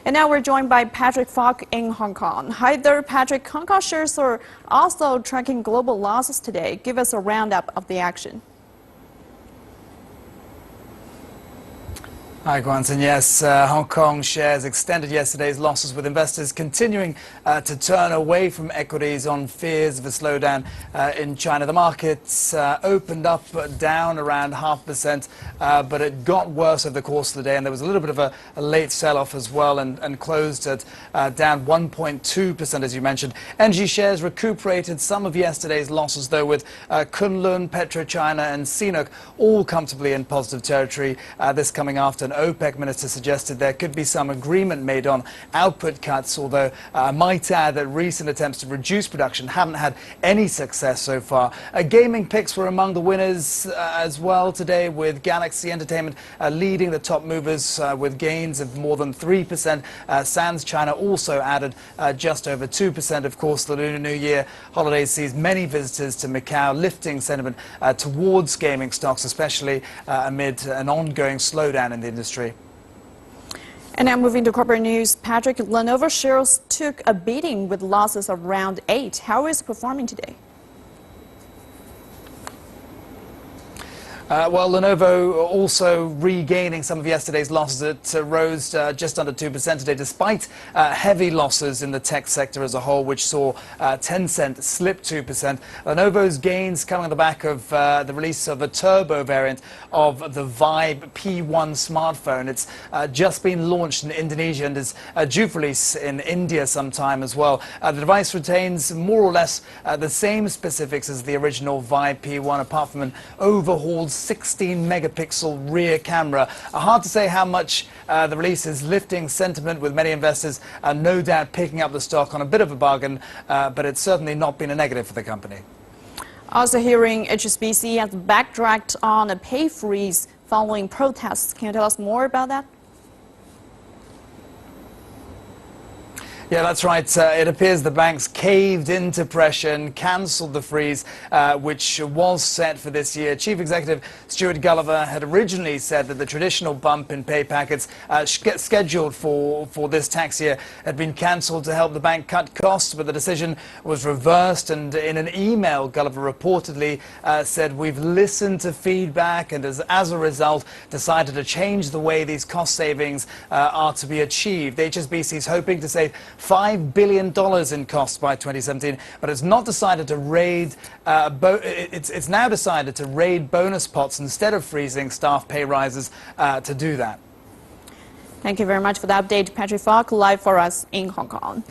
And now we're joined by Patrick Falk in Hong Kong. Hi there, Patrick. Hong Kong shares are also tracking global losses today. Give us a roundup of the action. Hi, Guanton. Yes, Hong Kong shares extended yesterday's losses, with investors continuing to turn away from equities on fears of a slowdown in China. The markets opened up down around 0.5%, but it got worse over the course of the day, and there was a little bit of a late sell-off as well, and closed at down 1.2%, as you mentioned. Energy shares recuperated some of yesterday's losses, though, with Kunlun, PetroChina and CNOOC all comfortably in positive territory. This coming after an OPEC minister suggested there could be some agreement made on output cuts, although I might add that recent attempts to reduce production haven't had any success so far. Gaming picks were among the winners as well today, with Galaxy Entertainment leading the top movers with gains of more than 3%. Sands China also added just over 2%. Of course, the Lunar New Year holiday sees many visitors to Macau, lifting sentiment towards gaming stocks, especially amid an ongoing slowdown in the industry. And now moving to corporate news, Patrick, Lenovo shares took a beating with losses of around 8. How is it performing today? Well, Lenovo also regaining some of yesterday's losses. It rose just under 2% today, despite heavy losses in the tech sector as a whole, which saw Tencent slip 2%. Lenovo's gains coming on the back of the release of a turbo variant of the Vibe P1 smartphone. It's just been launched in Indonesia and is due for release in India sometime as well. The device retains more or less the same specifics as the original Vibe P1, apart from an overhauled 16-megapixel rear camera. Hard to say how much the release is lifting sentiment, with many investors no doubt picking up the stock on a bit of a bargain, but it's certainly not been a negative for the company. Also hearing HSBC has backtracked on a pay freeze following protests. Can you tell us more about that? Yeah, that's right. It appears the banks caved into pressure and cancelled the freeze, which was set for this year. Chief Executive Stuart Gulliver had originally said that the traditional bump in pay packets scheduled for this tax year had been cancelled to help the bank cut costs, but the decision was reversed. And in an email, Gulliver reportedly said, "We've listened to feedback and as a result decided to change the way these cost savings are to be achieved." The HSBC is hoping to save $5 billion in costs by 2017, but it's not decided to raid. It's now decided to raid bonus pots instead of freezing staff pay rises to do that. Thank you very much for the update, Patrick Falk, live for us in Hong Kong.